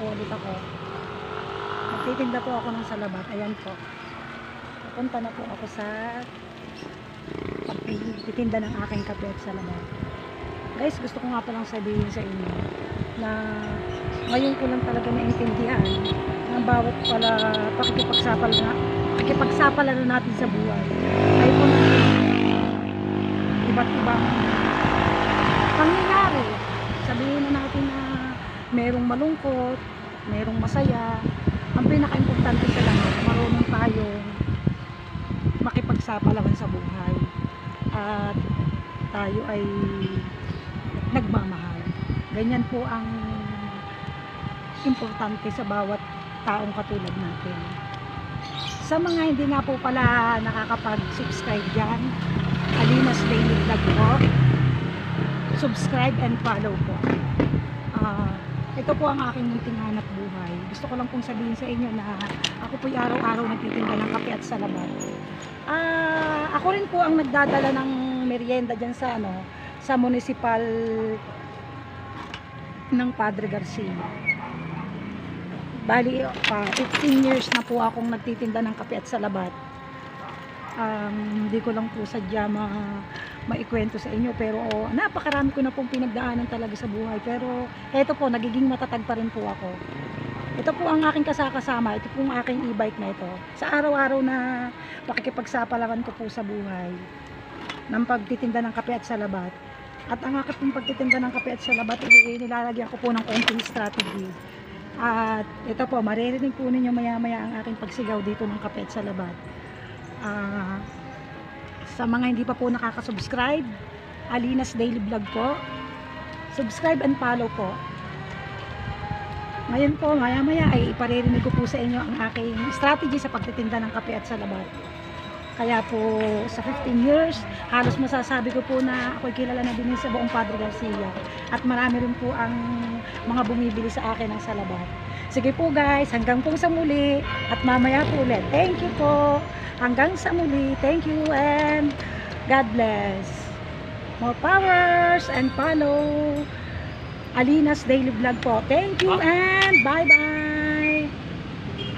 po ulit ako. Magtitinda po ako ng salabat. Ayan po. Punta na po ako sa pagtitinda ng aking kape at salabat. Guys, gusto ko nga palang sabihin sa inyo na ngayon ko lang talaga naintindihan ng bawat pala pakikipagsapalaran natin sa buhay ay po natin iba't ibang pangyayari. Sabihin na natin na merong malungkot, merong masaya. Ang pinaka-importante sa lahat, marunong tayong makipagsapalaran sa buhay at tayo ay nagmamahal. Ganyan po ang importante sa bawat taong katulad natin. Sa mga hindi nga po pala nakakapag-subscribe dyan, Alina's Daily Vlog po, subscribe and follow po. Ito po ang aking munting hanap buhay. Gusto ko lang pong sabihin sa inyo na ako po araw-araw nagtitinda ng kape at salabat. Ako rin po ang nagdadala ng merienda dyan sa municipal ng Padre Garcia. Bali, 15 years na po akong nagtitinda ng kape at salabat. Hindi ko lang po sadya maikwento sa inyo, pero napakarami ko na pong pinagdaanan talaga sa buhay. Pero eto po, nagiging matatag pa rin po ako. Ito po ang aking kasama, ito po ang aking e-bike na ito. Sa araw-araw na pakikipagsapalaran ko po sa buhay ng pagtitinda ng kape at salabat. At ang aking pagtitinda ng kape at salabat, nilalagyan ko po ng konting strategy. At ito po, maririnig po ninyo maya-maya ang aking pagsigaw dito ng kape at salabat. Sa mga hindi pa po nakaka-subscribe, Alina's Daily Vlog po, subscribe and follow po. Ngayon po, maya-maya ay iparirinig ko po sa inyo ang aking strategy sa pagtitinda ng kape at salabat. Kaya po sa 15 years, halos masasabi ko po na ako'y kilala na din sa buong Padre Garcia. At marami rin po ang mga bumibili sa akin ng salabat. Sige po guys, hanggang po sa muli. At mamaya po ulit. Thank you po. Hanggang sa muli. Thank you and God bless. More powers and follow Alina's Daily Vlog po. Thank you and bye-bye.